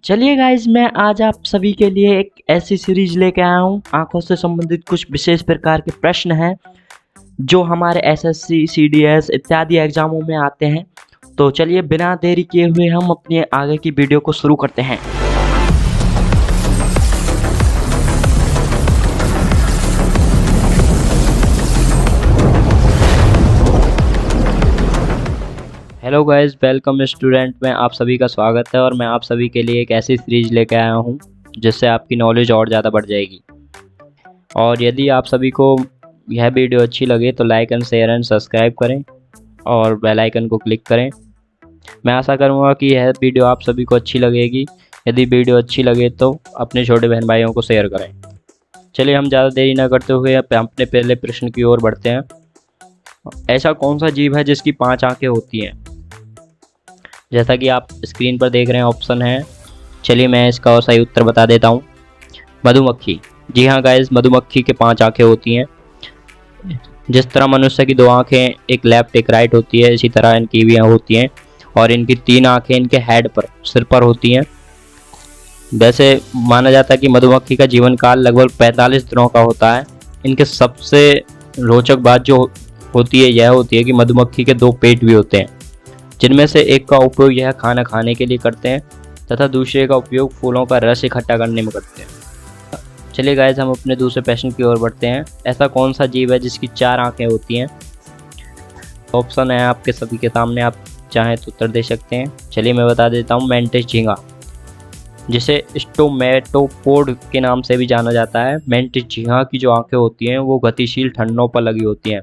चलिए गाइज, मैं आज आप सभी के लिए एक ऐसी सीरीज लेके आया हूँ। आंखों से संबंधित कुछ विशेष प्रकार के प्रश्न हैं जो हमारे एसएससी, सीडीएस इत्यादि एग्जामों में आते हैं। तो चलिए बिना देरी किए हुए हम अपने आगे की वीडियो को शुरू करते हैं। हेलो गाइस, वेलकम स्टूडेंट में आप सभी का स्वागत है और मैं आप सभी के लिए एक ऐसी सीरीज लेके आया हूँ जिससे आपकी नॉलेज और ज़्यादा बढ़ जाएगी। और यदि आप सभी को यह वीडियो अच्छी लगे तो like and share and subscribe करें और बेल आइकन को क्लिक करें। मैं आशा करूँगा कि यह वीडियो आप सभी को अच्छी लगेगी। यदि वीडियो अच्छी लगे तो अपने छोटे बहन भाइयों को शेयर करें। चलिए हम ज़्यादा देरी न करते हुए अपने पहले प्रश्न की ओर बढ़ते हैं। ऐसा कौन सा जीव है जिसकी 5 आँखें होती हैं? जैसा कि आप स्क्रीन पर देख रहे हैं ऑप्शन है। चलिए मैं इसका और सही उत्तर बता देता हूँ। मधुमक्खी। जी हाँ गाइस, मधुमक्खी के 5 आँखें होती हैं। जिस तरह मनुष्य की 2 आँखें एक लेफ्ट एक राइट होती है, इसी तरह इनकी भी होती हैं। और इनकी 3 आँखें इनके हेड पर, सिर पर होती हैं। वैसे माना जाता है कि मधुमक्खी का जीवन काल लगभग 45 दिनों का होता है। इनके सबसे रोचक बात जो होती है यह होती है कि मधुमक्खी के 2 पेट भी होते हैं, जिनमें से एक का उपयोग यह खाना खाने के लिए करते हैं तथा दूसरे का उपयोग फूलों का रस इकट्ठा करने में करते हैं। चलिए गाइस, हम अपने दूसरे प्रश्न की ओर बढ़ते हैं। ऐसा कौन सा जीव है जिसकी 4 आँखें होती हैं? ऑप्शन है आपके सभी के सामने, आप चाहें तो उत्तर दे सकते हैं। चलिए मैं बता देता हूँ। मेंटिस झींगा, जिसे स्टोमेटोपोड के नाम से भी जाना जाता है। मेंटिस झींगा की जो आँखें होती हैं वो गतिशील ठंडों पर लगी होती हैं।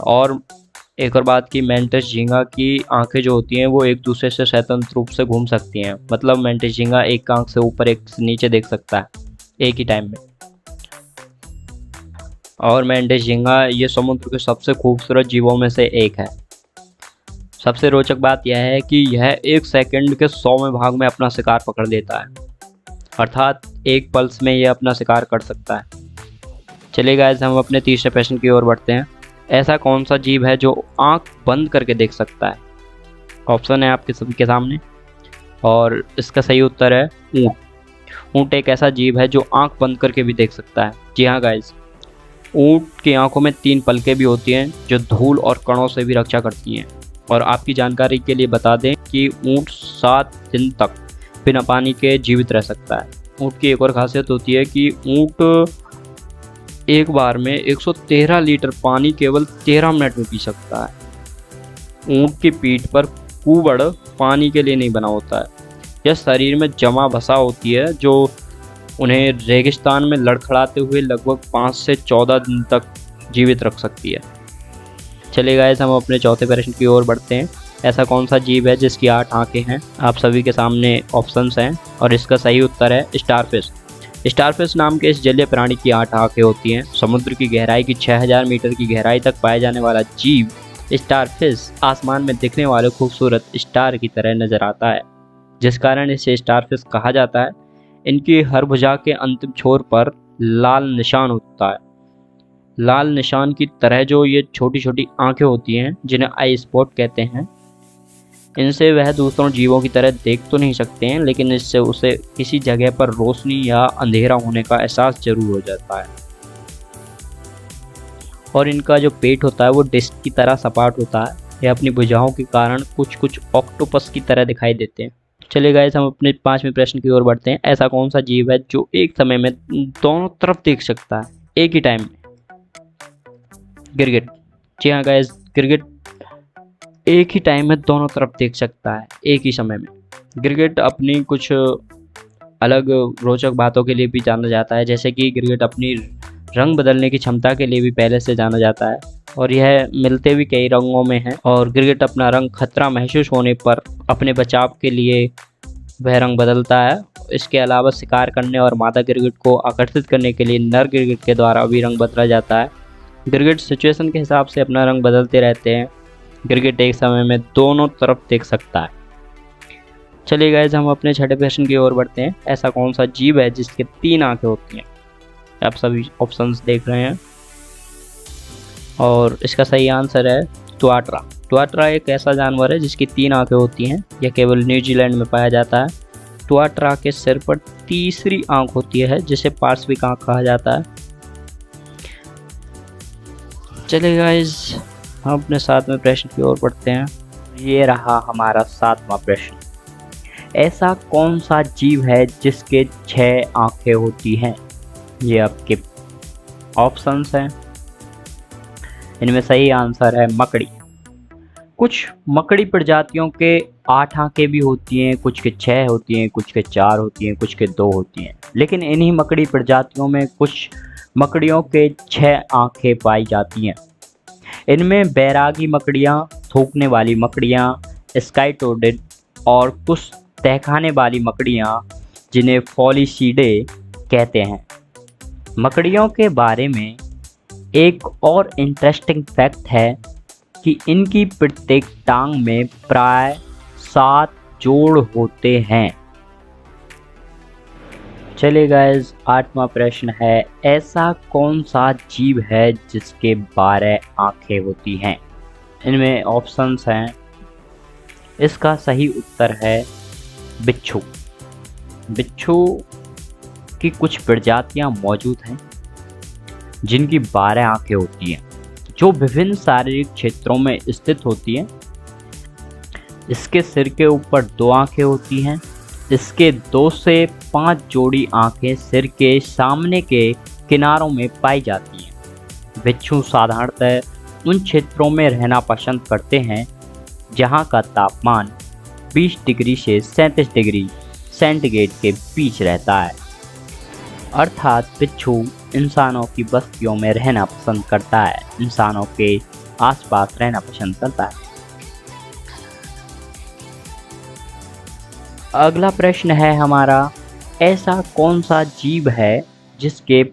और एक और बात कि मेंटिस झींगा की आंखें जो होती हैं वो एक दूसरे से स्वतंत्र रूप से घूम सकती हैं। मतलब मेंटिस झींगा एक आंख से ऊपर एक से नीचे देख सकता है एक ही टाइम में। और मेंटिस झींगा ये समुद्र के सबसे खूबसूरत जीवों में से एक है। सबसे रोचक बात यह है कि यह 1 सेकंड के 100वें भाग में अपना शिकार पकड़ लेता है, अर्थात एक पल्स में यह अपना शिकार कर सकता है। चलिए गाइस, हम अपने तीसरे प्रश्न की ओर बढ़ते हैं। ऐसा कौन सा जीव है जो आंख बंद करके देख सकता है? ऑप्शन है आपके सभी के सामने और इसका सही उत्तर है ऊंट। ऊंट एक ऐसा जीव है जो आंख बंद करके भी देख सकता है। जी हाँ गाइस, ऊंट की आंखों में 3 पलकें भी होती हैं जो धूल और कणों से भी रक्षा करती हैं। और आपकी जानकारी के लिए बता दें कि ऊंट 7 दिन तक बिना पानी के जीवित रह सकता है। ऊंट की एक और खासियत होती है कि ऊंट एक बार में 113 लीटर पानी केवल 13 मिनट में पी सकता है। ऊंट की पीठ पर कुबड़ पानी के लिए नहीं बना होता है। यह शरीर में जमा वसा होती है जो उन्हें रेगिस्तान में लड़खड़ाते हुए लगभग 5 से 14 दिन तक जीवित रख सकती है। चलिए गाइस, हम अपने चौथे प्रश्न की ओर बढ़ते हैं। ऐसा कौन सा जीव है जिसकी 8 आँखें हैं? आप सभी के सामने ऑप्शंस हैं और इसका सही उत्तर है स्टारफिश। स्टारफिश नाम के इस जलीय प्राणी की 8 आँखें होती हैं। समुद्र की गहराई की 6000 मीटर की गहराई तक पाए जाने वाला जीव स्टारफिश आसमान में दिखने वाले खूबसूरत स्टार की तरह नजर आता है, जिस कारण इसे स्टारफिश कहा जाता है। इनकी हर भुजा के अंतिम छोर पर लाल निशान होता है। लाल निशान की तरह जो ये छोटी छोटी आँखें होती हैं जिन्हें आई स्पॉट कहते हैं, इनसे वह दूसरों जीवों की तरह देख तो नहीं सकते हैं, लेकिन इससे उसे किसी जगह पर रोशनी या अंधेरा होने का एहसास जरूर हो जाता है। और इनका जो पेट होता है वो डिस्क की तरह सपाट होता है। यह अपनी भुजाओं के कारण कुछ ऑक्टोपस की तरह दिखाई देते हैं। चलिए गाइस, हम अपने 5वें प्रश्न की ओर बढ़ते हैं। ऐसा कौन सा जीव है जो एक समय में दोनों तरफ देख सकता है एक ही टाइम में? गिरगिट। जी हाँ गाइस, गिरगिट एक ही टाइम में दोनों तरफ देख सकता है एक ही समय में। गिरगिट अपनी कुछ अलग रोचक बातों के लिए भी जाना जाता है, जैसे कि गिरगिट अपनी रंग बदलने की क्षमता के लिए भी पहले से जाना जाता है और यह मिलते भी कई रंगों में है। और गिरगिट अपना रंग खतरा महसूस होने पर अपने बचाव के लिए वह रंग बदलता है। इसके अलावा शिकार करने और मादा गिरगिट को आकर्षित करने के लिए नर गिरगिट के द्वारा भी रंग बदला जाता है। गिरगिट सिचुएशन के हिसाब से अपना रंग बदलते रहते हैं। गिरगिट एक समय में दोनों तरफ देख सकता है। चलिए गाइस, हम अपने छठे प्रश्न की ओर बढ़ते हैं। ऐसा कौन सा जीव है जिसके 3 आँखें होती हैं? आप सभी ऑप्शंस देख रहे हैं और इसका सही आंसर है तुआट्रा। तुआट्रा एक ऐसा जानवर है जिसकी 3 आँखें होती हैं। यह केवल न्यूजीलैंड में पाया जाता है। ट्वाटरा के सिर पर तीसरी आंख होती है जिसे पार्श्विक आंख कहा जाता है। चलिए गाइस, हम अपने 7वें प्रश्न की ओर बढ़ते हैं। ये रहा हमारा 7वां प्रश्न। ऐसा कौन सा जीव है जिसके 6 आंखें होती हैं? ये आपके ऑप्शंस हैं। इनमें सही आंसर है मकड़ी। कुछ मकड़ी प्रजातियों के 8 आंखें भी होती हैं, कुछ के 6 होती हैं, कुछ के 4 होती हैं, कुछ के 2 होती हैं। लेकिन इन्हीं मकड़ी प्रजातियों में कुछ मकड़ियों के 6 आंखें पाई जाती हैं। इनमें बैरागी मकड़ियाँ, थूकने वाली मकड़ियाँ, स्काइटोडिड और कुछ तहखाने वाली मकड़ियाँ जिन्हें फॉलिसीडे कहते हैं। मकड़ियों के बारे में एक और इंटरेस्टिंग फैक्ट है कि इनकी प्रत्येक टांग में प्राय 7 जोड़ होते हैं। चलिए गाइस, 8वां प्रश्न है। ऐसा कौन सा जीव है जिसके 12 आंखें होती हैं? इनमें ऑप्शंस हैं। इसका सही उत्तर है बिच्छू। बिच्छू की कुछ प्रजातियां मौजूद हैं जिनकी 12 आंखें होती हैं, जो विभिन्न शारीरिक क्षेत्रों में स्थित होती हैं। इसके सिर के ऊपर 2 आंखें होती हैं। इसके 2 से 5 जोड़ी आंखें सिर के सामने के किनारों में पाई जाती हैं। बिच्छू साधारणतः उन क्षेत्रों में रहना पसंद करते हैं जहां का तापमान 20 डिग्री से 37 डिग्री सेंटीग्रेड के बीच रहता है। अर्थात बिच्छू इंसानों की बस्तियों में रहना पसंद करता है, इंसानों के आसपास रहना पसंद करता है। अगला प्रश्न है हमारा। ऐसा कौन सा जीव है जिसके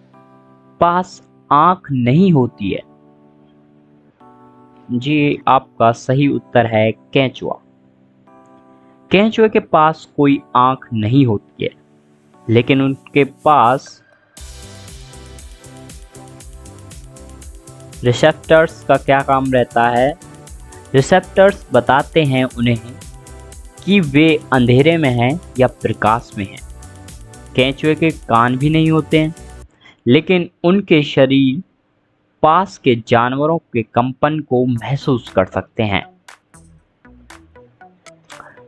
पास आंख नहीं होती है? जी, आपका सही उत्तर है केंचुआ। केंचुए के पास कोई आंख नहीं होती है, लेकिन उनके पास रिसेप्टर्स का क्या काम रहता है? रिसेप्टर्स बताते हैं उन्हें कि वे अंधेरे में हैं या प्रकाश में हैं। केंचुए के कान भी नहीं होते हैं, लेकिन उनके शरीर पास के जानवरों के कंपन को महसूस कर सकते हैं।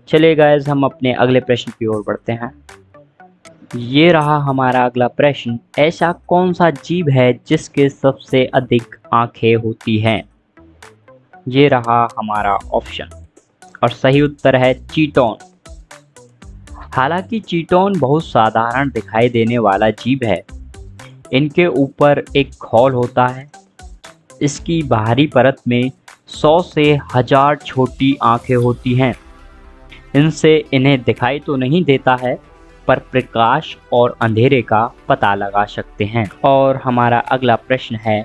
चलिए गाइस, हम अपने अगले प्रश्न की ओर बढ़ते हैं। ये रहा हमारा अगला प्रश्न। ऐसा कौन सा जीव है जिसके सबसे अधिक आंखें होती हैं? ये रहा हमारा ऑप्शन और सही उत्तर है चीटोन। हालांकि चीटोन बहुत साधारण दिखाई देने वाला जीव है। इनके ऊपर एक खोल होता है। इसकी बाहरी परत में 100 से 1000 छोटी आंखें होती हैं। इनसे इन्हें दिखाई तो नहीं देता है, पर प्रकाश और अंधेरे का पता लगा सकते हैं। और हमारा अगला प्रश्न है।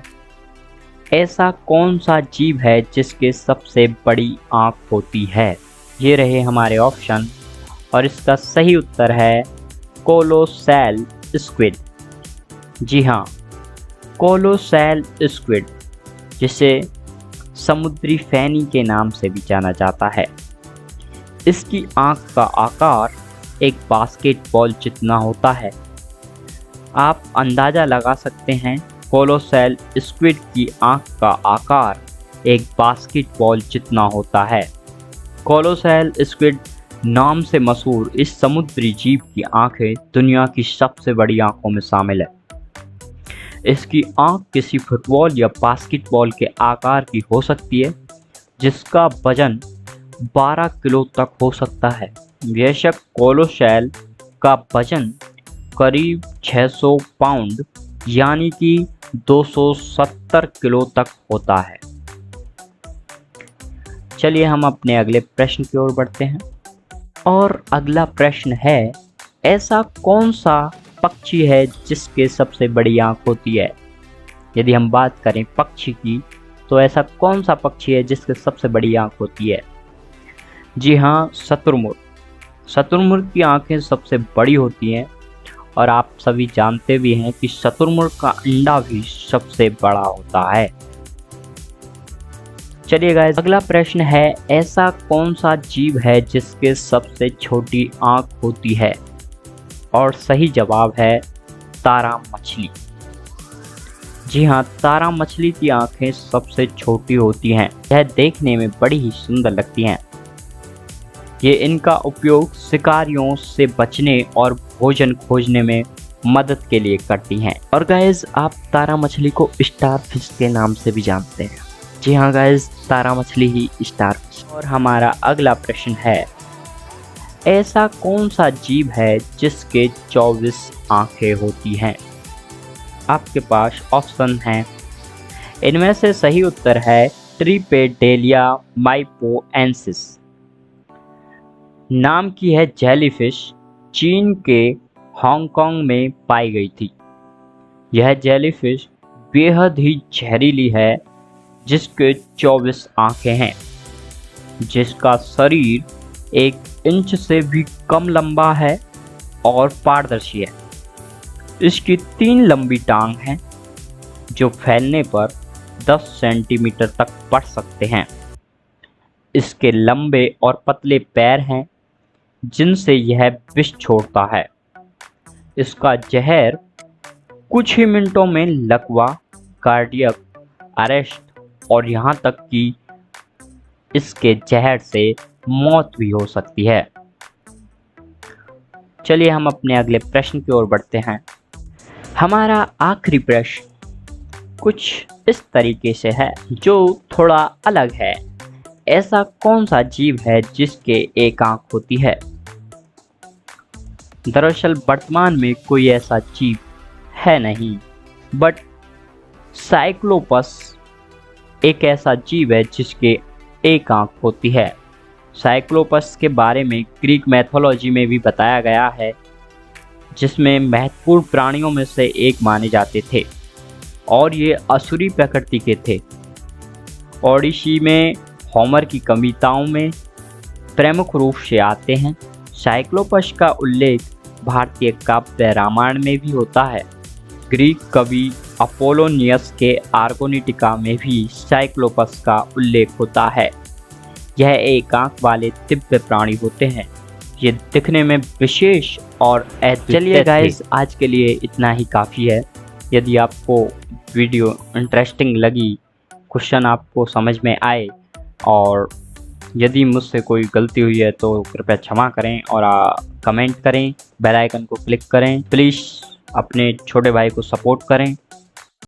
ऐसा कौन सा जीव है जिसके सबसे बड़ी आंख होती है? ये रहे हमारे ऑप्शन और इसका सही उत्तर है कोलोसेल स्क्विड। जी हाँ, कोलोसेल स्क्विड, जिसे समुद्री फैनी के नाम से भी जाना जाता है। इसकी आंख का आकार एक बास्केटबॉल जितना होता है। आप अंदाज़ा लगा सकते हैं, कोलोसेल स्क्विड की आंख का आकार एक बास्केटबॉल जितना होता है। कोलोसेल स्क्विड नाम से मशहूर इस समुद्री जीव की आंखें दुनिया की सबसे बड़ी आंखों में शामिल है। इसकी आंख किसी फुटबॉल या बास्केटबॉल के आकार की हो सकती है, जिसका वजन 12 किलो तक हो सकता है। बेशक कोलोसेल का वजन करीब 600 पाउंड यानी कि 270 किलो तक होता है। चलिए हम अपने अगले प्रश्न की ओर बढ़ते हैं। और अगला प्रश्न है। ऐसा कौन सा पक्षी है जिसके सबसे बड़ी आंख होती है? यदि हम बात करें पक्षी की, तो ऐसा कौन सा पक्षी है जिसके सबसे बड़ी आंख होती है? जी हाँ, शुतुरमुर्ग। शुतुरमुर्ग की आंखें सबसे बड़ी होती हैं और आप सभी जानते भी हैं कि शुतुरमुर्ग का अंडा भी सबसे बड़ा होता है। चलिए गाइस, अगला प्रश्न है। ऐसा कौन सा जीव है जिसके सबसे छोटी आंख होती है? और सही जवाब है तारा मछली। जी हाँ, तारा मछली की आंखें सबसे छोटी होती हैं। यह देखने में बड़ी ही सुंदर लगती हैं। ये इनका उपयोग शिकारियों से बचने और भोजन खोजने में मदद के लिए करती हैं। और गाइस, आप तारा मछली को स्टार फिश के नाम से भी जानते हैं। जी हाँ गाइस, तारा मछली ही स्टार फिश। और हमारा अगला प्रश्न है, ऐसा कौन सा जीव है जिसके 24 आंखें होती हैं? आपके पास ऑप्शन हैं। इनमें से सही उत्तर है ट्रिपेडेलिया माइपोएंसिस नाम की है जेलीफिश, चीन के हांगकांग में पाई गई थी। यह जेलीफिश बेहद ही जहरीली है, जिसके 24 आंखें हैं, जिसका शरीर 1 इंच से भी कम लंबा है और पारदर्शी है। इसकी 3 लंबी टांग हैं, जो फैलने पर 10 सेंटीमीटर तक बढ़ सकते हैं। इसके लंबे और पतले पैर हैं, जिनसे यह विष छोड़ता है। इसका जहर कुछ ही मिनटों में लकवा, कार्डियक अरेस्ट और यहाँ तक कि इसके जहर से मौत भी हो सकती है। चलिए हम अपने अगले प्रश्न की ओर बढ़ते हैं। हमारा आखिरी प्रश्न कुछ इस तरीके से है, जो थोड़ा अलग है। ऐसा कौन सा जीव है जिसके 1 आंख होती है? दरअसल वर्तमान में कोई ऐसा जीव है नहीं, बट साइक्लोपस एक ऐसा जीव है जिसके 1 आंख होती है। साइक्लोपस के बारे में ग्रीक मैथोलॉजी में भी बताया गया है, जिसमें महत्वपूर्ण प्राणियों में से एक माने जाते थे और ये असुरी प्रकृति के थे। ओडिसी में होमर की कविताओं में प्रमुख रूप से आते हैं। साइक्लोपस का उल्लेख भारतीय काव्य रामायण में भी होता है। ग्रीक कवि अपोलोनियस के आर्गोनिटिका में भी साइक्लोपस का उल्लेख होता है। यह 1 आंख वाले दिव्य प्राणी होते हैं। ये दिखने में विशेष और चलिए गाइस, आज के लिए इतना ही काफ़ी है। यदि आपको वीडियो इंटरेस्टिंग लगी, क्वेश्चन आपको समझ में आए और यदि मुझसे कोई गलती हुई है तो कृपया क्षमा करें और कमेंट करें, बेल आइकन को क्लिक करें। प्लीज़ अपने छोटे भाई को सपोर्ट करें।